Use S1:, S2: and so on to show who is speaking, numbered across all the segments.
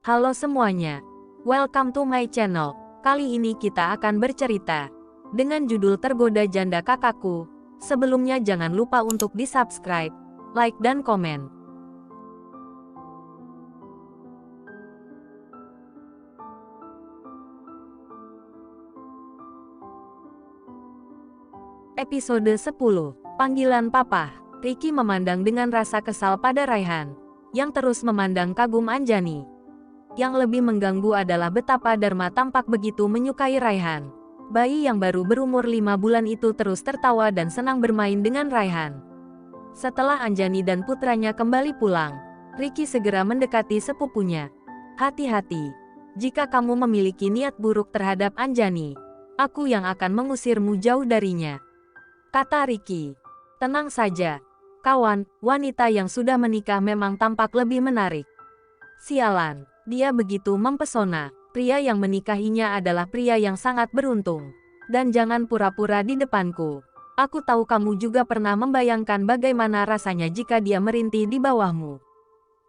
S1: Halo semuanya, welcome to my channel. Kali ini kita akan bercerita dengan judul Tergoda Janda Kakakku. Sebelumnya jangan lupa untuk di-subscribe, like dan komen. Episode 10, Panggilan Papa. Ricky memandang dengan rasa kesal pada Raihan, yang terus memandang kagum Anjani. Yang lebih mengganggu adalah betapa Dharma tampak begitu menyukai Raihan. Bayi yang baru berumur 5 bulan itu terus tertawa dan senang bermain dengan Raihan. Setelah Anjani dan putranya kembali pulang, Ricky segera mendekati sepupunya. Hati-hati, jika kamu memiliki niat buruk terhadap Anjani, aku yang akan mengusirmu jauh darinya, kata Ricky. Tenang saja, kawan, wanita yang sudah menikah memang tampak lebih menarik. Sialan. Dia begitu mempesona. Pria yang menikahinya adalah pria yang sangat beruntung. Dan jangan pura-pura di depanku. Aku tahu kamu juga pernah membayangkan bagaimana rasanya jika dia merintih di bawahmu.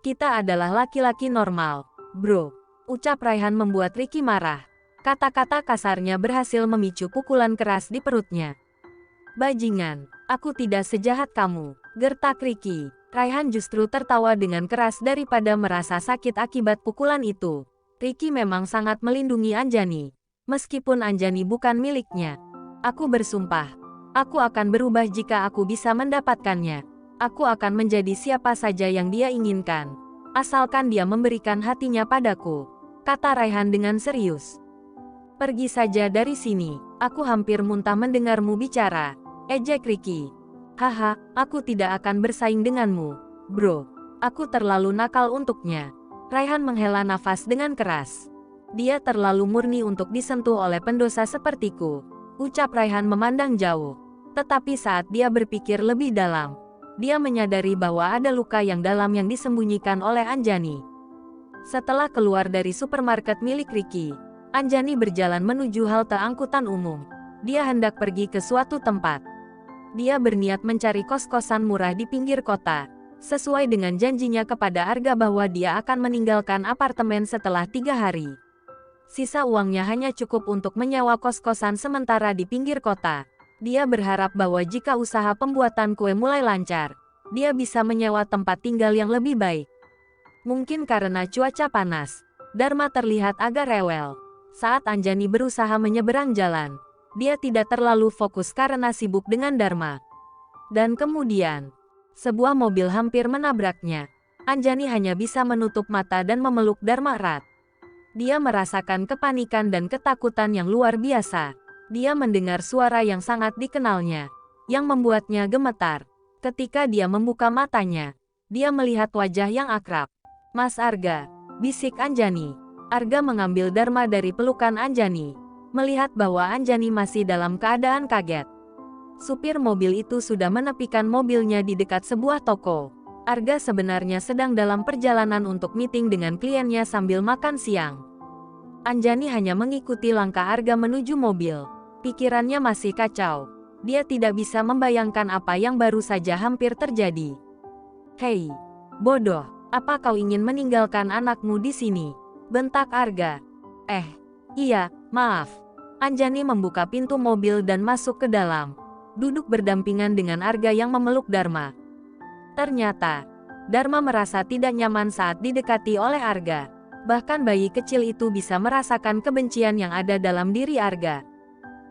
S1: Kita adalah laki-laki normal, bro. Ucap Raihan membuat Ricky marah. Kata-kata kasarnya berhasil memicu pukulan keras di perutnya. Bajingan, aku tidak sejahat kamu, gertak Ricky. Raihan justru tertawa dengan keras daripada merasa sakit akibat pukulan itu. Ricky memang sangat melindungi Anjani. Meskipun Anjani bukan miliknya. Aku bersumpah, aku akan berubah jika aku bisa mendapatkannya. Aku akan menjadi siapa saja yang dia inginkan. Asalkan dia memberikan hatinya padaku, kata Raihan dengan serius. Pergi saja dari sini, aku hampir muntah mendengarmu bicara, ejek Ricky. Haha, aku tidak akan bersaing denganmu, bro. Aku terlalu nakal untuknya. Raihan menghela nafas dengan keras. Dia terlalu murni untuk disentuh oleh pendosa sepertiku, ucap Raihan memandang jauh. Tetapi saat dia berpikir lebih dalam, dia menyadari bahwa ada luka yang dalam yang disembunyikan oleh Anjani. Setelah keluar dari supermarket milik Ricky, Anjani berjalan menuju halte angkutan umum. Dia hendak pergi ke suatu tempat. Dia berniat mencari kos-kosan murah di pinggir kota, sesuai dengan janjinya kepada Arga bahwa dia akan meninggalkan apartemen setelah 3 hari. Sisa uangnya hanya cukup untuk menyewa kos-kosan sementara di pinggir kota. Dia berharap bahwa jika usaha pembuatan kue mulai lancar, dia bisa menyewa tempat tinggal yang lebih baik. Mungkin karena cuaca panas, Dharma terlihat agak rewel. Saat Anjani berusaha menyeberang jalan, dia tidak terlalu fokus karena sibuk dengan Dharma. Dan kemudian, sebuah mobil hampir menabraknya. Anjani hanya bisa menutup mata dan memeluk Dharma erat. Dia merasakan kepanikan dan ketakutan yang luar biasa. Dia mendengar suara yang sangat dikenalnya, yang membuatnya gemetar. Ketika dia membuka matanya, dia melihat wajah yang akrab. Mas Arga, bisik Anjani. Arga mengambil Dharma dari pelukan Anjani. Melihat bahwa Anjani masih dalam keadaan kaget. Supir mobil itu sudah menepikan mobilnya di dekat sebuah toko. Arga sebenarnya sedang dalam perjalanan untuk meeting dengan kliennya sambil makan siang. Anjani hanya mengikuti langkah Arga menuju mobil. Pikirannya masih kacau. Dia tidak bisa membayangkan apa yang baru saja hampir terjadi. Hei, bodoh, apa kau ingin meninggalkan anakmu di sini? Bentak Arga. Iya, maaf. Anjani membuka pintu mobil dan masuk ke dalam. Duduk berdampingan dengan Arga yang memeluk Dharma. Ternyata, Dharma merasa tidak nyaman saat didekati oleh Arga. Bahkan bayi kecil itu bisa merasakan kebencian yang ada dalam diri Arga.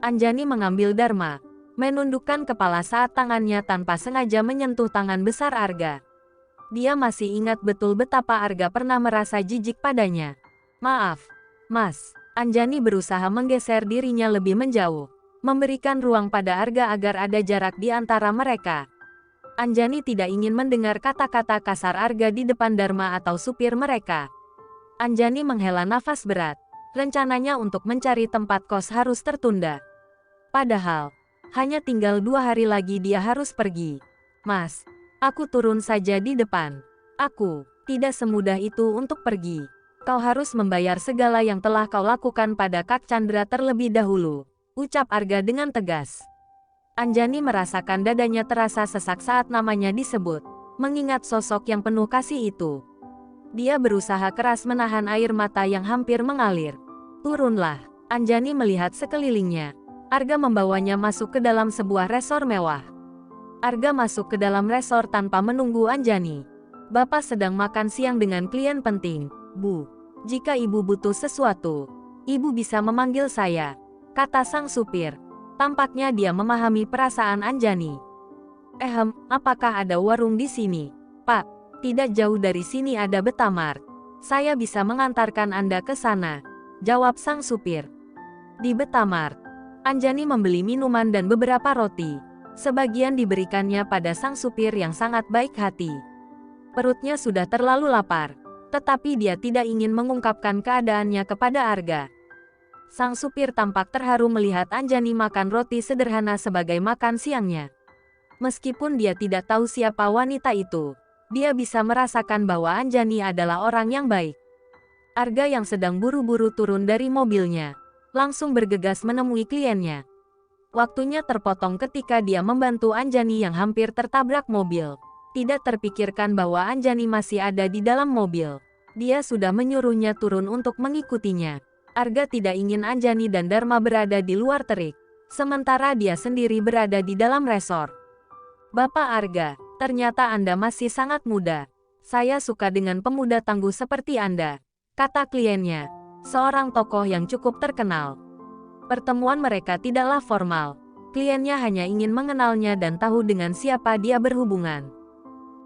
S1: Anjani mengambil Dharma, menundukkan kepala saat tangannya tanpa sengaja menyentuh tangan besar Arga. Dia masih ingat betul betapa Arga pernah merasa jijik padanya. Maaf, Mas. Anjani berusaha menggeser dirinya lebih menjauh, memberikan ruang pada Arga agar ada jarak di antara mereka. Anjani tidak ingin mendengar kata-kata kasar Arga di depan Dharma atau supir mereka. Anjani menghela nafas berat. Rencananya untuk mencari tempat kos harus tertunda. Padahal, hanya tinggal 2 hari lagi dia harus pergi. Mas, aku turun saja di depan. Aku tidak semudah itu untuk pergi. Kau harus membayar segala yang telah kau lakukan pada Kak Chandra terlebih dahulu, ucap Arga dengan tegas. Anjani merasakan dadanya terasa sesak saat namanya disebut, mengingat sosok yang penuh kasih itu. Dia berusaha keras menahan air mata yang hampir mengalir. Turunlah. Anjani melihat sekelilingnya. Arga membawanya masuk ke dalam sebuah resor mewah. Arga masuk ke dalam resor tanpa menunggu Anjani. Bapak sedang makan siang dengan klien penting, Bu. Jika ibu butuh sesuatu, ibu bisa memanggil saya, kata sang supir. Tampaknya dia memahami perasaan Anjani. Apakah ada warung di sini? Pak, tidak jauh dari sini ada Betamart. Saya bisa mengantarkan Anda ke sana, jawab sang supir. Di Betamart, Anjani membeli minuman dan beberapa roti. Sebagian diberikannya pada sang supir yang sangat baik hati. Perutnya sudah terlalu lapar, tetapi dia tidak ingin mengungkapkan keadaannya kepada Arga. Sang supir tampak terharu melihat Anjani makan roti sederhana sebagai makan siangnya. Meskipun dia tidak tahu siapa wanita itu, dia bisa merasakan bahwa Anjani adalah orang yang baik. Arga yang sedang buru-buru turun dari mobilnya, langsung bergegas menemui kliennya. Waktunya terpotong ketika dia membantu Anjani yang hampir tertabrak mobil. Tidak terpikirkan bahwa Anjani masih ada di dalam mobil. Dia sudah menyuruhnya turun untuk mengikutinya. Arga tidak ingin Anjani dan Dharma berada di luar terik, sementara dia sendiri berada di dalam resor. Bapak Arga, ternyata Anda masih sangat muda. Saya suka dengan pemuda tangguh seperti Anda, kata kliennya, seorang tokoh yang cukup terkenal. Pertemuan mereka tidaklah formal. Kliennya hanya ingin mengenalnya dan tahu dengan siapa dia berhubungan.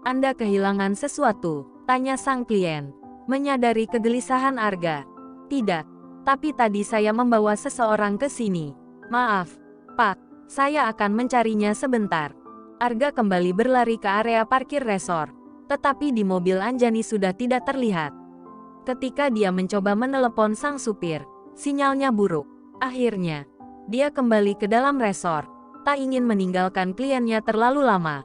S1: Anda kehilangan sesuatu, tanya sang klien, menyadari kegelisahan Arga. Tidak, tapi tadi saya membawa seseorang ke sini. Maaf, Pak, saya akan mencarinya sebentar. Arga kembali berlari ke area parkir resor, tetapi di mobil Anjani sudah tidak terlihat. Ketika dia mencoba menelepon sang supir, sinyalnya buruk. Akhirnya, dia kembali ke dalam resor, tak ingin meninggalkan kliennya terlalu lama.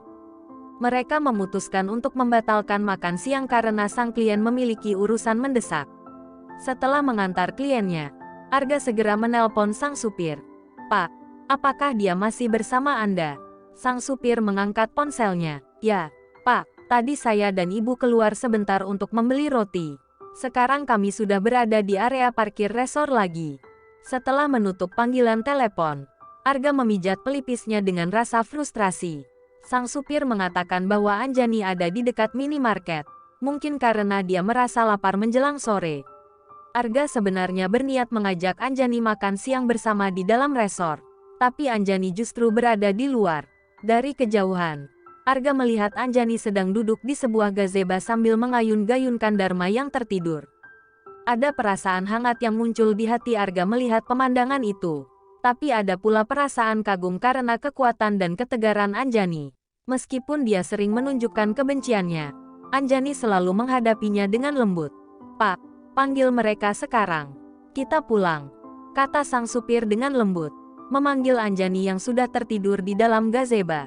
S1: Mereka memutuskan untuk membatalkan makan siang karena sang klien memiliki urusan mendesak. Setelah mengantar kliennya, Arga segera menelpon sang supir. Pak, apakah dia masih bersama Anda? Sang supir mengangkat ponselnya. Ya, Pak, tadi saya dan ibu keluar sebentar untuk membeli roti. Sekarang kami sudah berada di area parkir resor lagi. Setelah menutup panggilan telepon, Arga memijat pelipisnya dengan rasa frustrasi. Sang supir mengatakan bahwa Anjani ada di dekat minimarket, mungkin karena dia merasa lapar menjelang sore. Arga sebenarnya berniat mengajak Anjani makan siang bersama di dalam resor, tapi Anjani justru berada di luar. Dari kejauhan, Arga melihat Anjani sedang duduk di sebuah gazebo sambil mengayun-gayunkan Dharma yang tertidur. Ada perasaan hangat yang muncul di hati Arga melihat pemandangan itu. Tapi ada pula perasaan kagum karena kekuatan dan ketegaran Anjani. Meskipun dia sering menunjukkan kebenciannya, Anjani selalu menghadapinya dengan lembut. Pak, panggil mereka sekarang. Kita pulang, kata sang supir dengan lembut, memanggil Anjani yang sudah tertidur di dalam gazebo.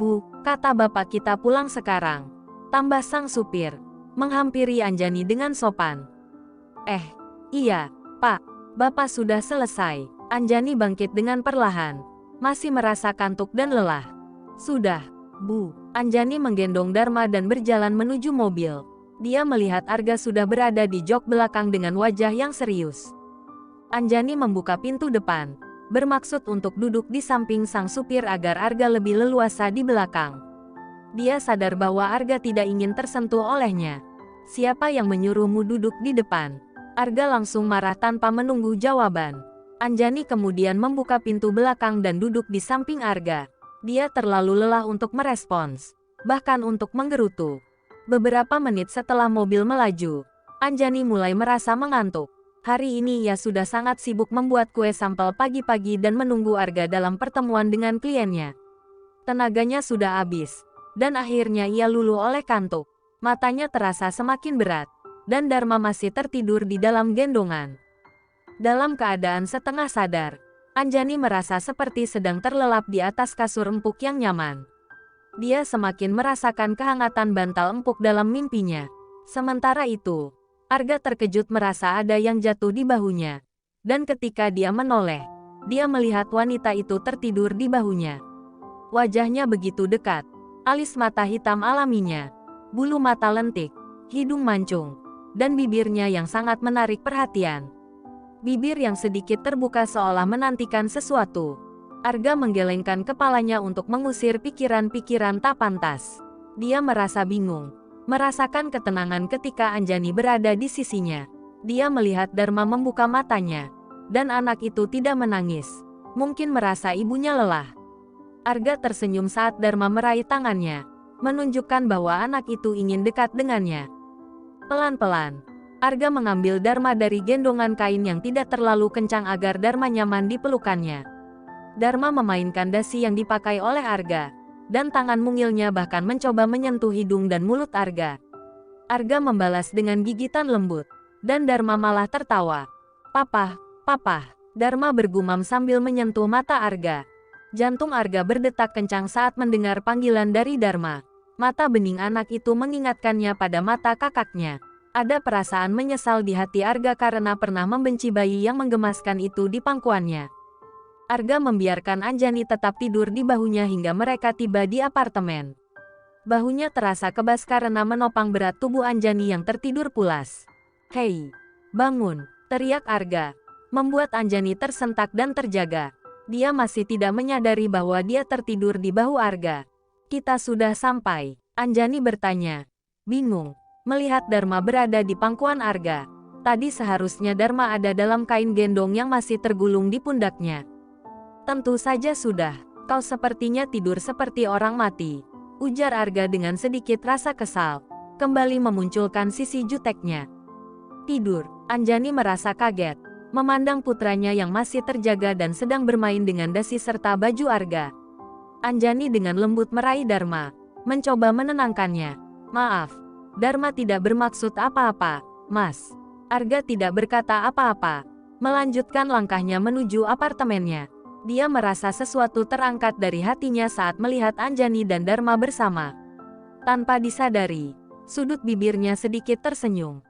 S1: Bu, kata bapak kita pulang sekarang, tambah sang supir, menghampiri Anjani dengan sopan. Iya, Pak, bapak sudah selesai. Anjani bangkit dengan perlahan, masih merasa kantuk dan lelah. Sudah, Bu. Anjani menggendong Dharma dan berjalan menuju mobil. Dia melihat Arga sudah berada di jok belakang dengan wajah yang serius. Anjani membuka pintu depan, bermaksud untuk duduk di samping sang supir agar Arga lebih leluasa di belakang. Dia sadar bahwa Arga tidak ingin tersentuh olehnya. Siapa yang menyuruhmu duduk di depan? Arga langsung marah tanpa menunggu jawaban. Anjani kemudian membuka pintu belakang dan duduk di samping Arga. Dia terlalu lelah untuk merespons, bahkan untuk menggerutu. Beberapa menit setelah mobil melaju, Anjani mulai merasa mengantuk. Hari ini ia sudah sangat sibuk membuat kue sampel pagi-pagi dan menunggu Arga dalam pertemuan dengan kliennya. Tenaganya sudah habis, dan akhirnya ia luluh oleh kantuk. Matanya terasa semakin berat, dan Dharma masih tertidur di dalam gendongan. Dalam keadaan setengah sadar, Anjani merasa seperti sedang terlelap di atas kasur empuk yang nyaman. Dia semakin merasakan kehangatan bantal empuk dalam mimpinya. Sementara itu, Arga terkejut merasa ada yang jatuh di bahunya. Dan ketika dia menoleh, dia melihat wanita itu tertidur di bahunya. Wajahnya begitu dekat, alis mata hitam alaminya, bulu mata lentik, hidung mancung, dan bibirnya yang sangat menarik perhatian. Bibir yang sedikit terbuka seolah menantikan sesuatu. Arga menggelengkan kepalanya untuk mengusir pikiran-pikiran tak pantas. Dia merasa bingung, merasakan ketenangan ketika Anjani berada di sisinya. Dia melihat Dharma membuka matanya, dan anak itu tidak menangis. Mungkin merasa ibunya lelah. Arga tersenyum saat Dharma meraih tangannya, menunjukkan bahwa anak itu ingin dekat dengannya. Pelan-pelan, Arga mengambil Dharma dari gendongan kain yang tidak terlalu kencang agar Dharma nyaman di pelukannya. Dharma memainkan dasi yang dipakai oleh Arga, dan tangan mungilnya bahkan mencoba menyentuh hidung dan mulut Arga. Arga membalas dengan gigitan lembut, dan Dharma malah tertawa. "Papa, papa," Dharma bergumam sambil menyentuh mata Arga. Jantung Arga berdetak kencang saat mendengar panggilan dari Dharma. Mata bening anak itu mengingatkannya pada mata kakaknya. Ada perasaan menyesal di hati Arga karena pernah membenci bayi yang menggemaskan itu di pangkuannya. Arga membiarkan Anjani tetap tidur di bahunya hingga mereka tiba di apartemen. Bahunya terasa kebas karena menopang berat tubuh Anjani yang tertidur pulas. "Hei, bangun!" teriak Arga, membuat Anjani tersentak dan terjaga. Dia masih tidak menyadari bahwa dia tertidur di bahu Arga. "Kita sudah sampai?" Anjani bertanya, bingung, melihat Dharma berada di pangkuan Arga. Tadi seharusnya Dharma ada dalam kain gendong yang masih tergulung di pundaknya. "Tentu saja sudah, kau sepertinya tidur seperti orang mati," ujar Arga dengan sedikit rasa kesal, kembali memunculkan sisi juteknya. "Tidur?" Anjani merasa kaget, memandang putranya yang masih terjaga dan sedang bermain dengan dasi serta baju Arga. Anjani dengan lembut meraih Dharma, mencoba menenangkannya. "Maaf, Dharma tidak bermaksud apa-apa, Mas." Arga tidak berkata apa-apa, melanjutkan langkahnya menuju apartemennya. Dia merasa sesuatu terangkat dari hatinya saat melihat Anjani dan Dharma bersama. Tanpa disadari, sudut bibirnya sedikit tersenyum.